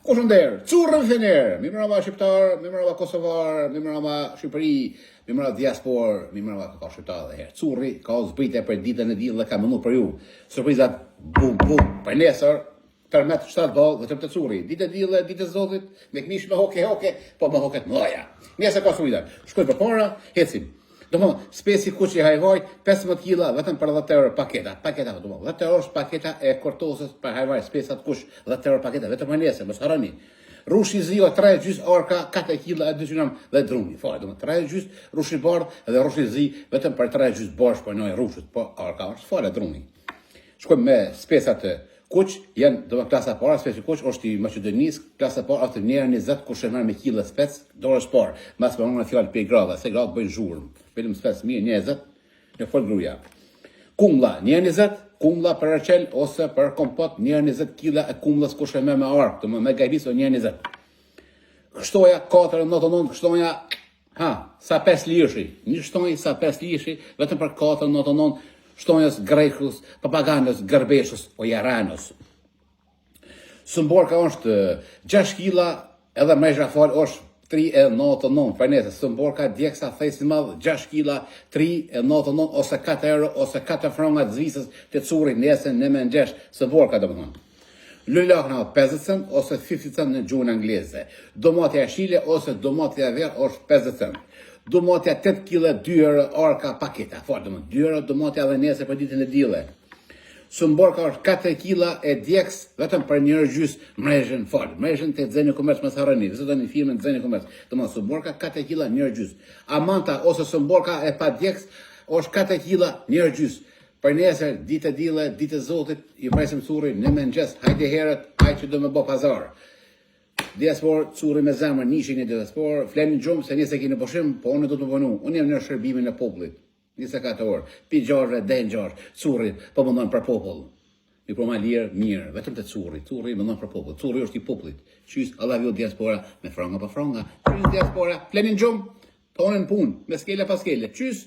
Kush nder, currën fener, mi mbrëma shqiptar, mi mbrëma kosovar, mi mbrëma Shqipëri, mi mbrëma diaspor, mi mbrëma ka shqiptar dhe herë. Curri ka zbritje për ditën e diell dhe ka mënu për ju. Surprizat bum bum, për nesër, tërmet 7 ball vetëm të curri. Ditë e diell, ditë e Zotit, me këmish me hoke, po me hoket mëdha. Nesër ka surprizat. Shkoj për para, ecim. Domthon, spesi kuçi hajvaj 15 kg vetëm për 10 euro paketa. Paketa domthon, 10 euro paketa e kortosës për hajvaj spesat kush 10 euro paketa vetëm për nesër, mos harroni. Rushi zio 3 gjys orka 4 kg e 2 gram dhe druni. Fare domthon 3 gjys rushi bardh dhe rushi zi vetëm për 3 gjys bosh për noi rushit, po orka është fare druni. Shkojmë me spesat kuq, janë domethënë klasa e parë, spesi kuq është i Maqedonisë, klasa e parë është njëra 20 kush e merr me kilo spec, dorë spor. Mbas më ngon fjalë pe grava, se gravat bëjnë zhurmë. Film spec mirë 20 në fol gruaja. Kumlla 20, kumlla për arçel ose për kompot 20 kg e kumllës kush e merr me ark, domethënë me gajbis o 20. Shtoja 4.99, shtoja sa 5 lirëshi. Një shtonjë sa 5 lirëshi vetëm për 4.99. Shtonjës grekus, papaganës, gërbeshës o jaranës. Sëmborka është 6 kg edhe mrezha fal është 3.99 për nesër. Sëmborka djeksa thesi madh 6 kg 3.99 ose 4 euro ose 4 franga të zvisës të curri nesër në më ngjesh sëmborka domethënë. Lulahna 50 cent ose 50 cent në gjuhën angleze. Domatja shile ose domatja verë është 50 cent. Domatja 8 kg 2 euro orka paketa. Fort domethënë 2 euro domatja edhe nesër për ditën e dielle. Sëmborka është 4 kg e djeks vetëm për 1 euro gjys mrezhën fort. Mrezhën te Xeni Komerc mos harroni. Vizitoni firmën Xeni Komerc. Domethënë sëmborka 4 kg 1 euro gjys. Amanta ose sëmborka e pa djeks është 4 kg 1 euro gjys. Për nesër, ditë e dielle, ditë e Zotit, i presim currin në mëngjes. Hajde herët, hajde që do me bë pazar. Diaspor, curri me zemër, nishin e diaspor, fleni gjumë se njëse kini pushim, po unë do të punu. Unë jam në shërbimin e popullit. 24 orë, pi gjarë, den gjarë, curri, po mëndon për popull. Mi proma lirë, mirë, vetëm të curri mëndon për popull. Curri është i popullit. Qys, Allah vjo diaspora, me franga pa franga. Qys diaspora, fleni gjumë, po unë në punë, me skele pa skele. Qys.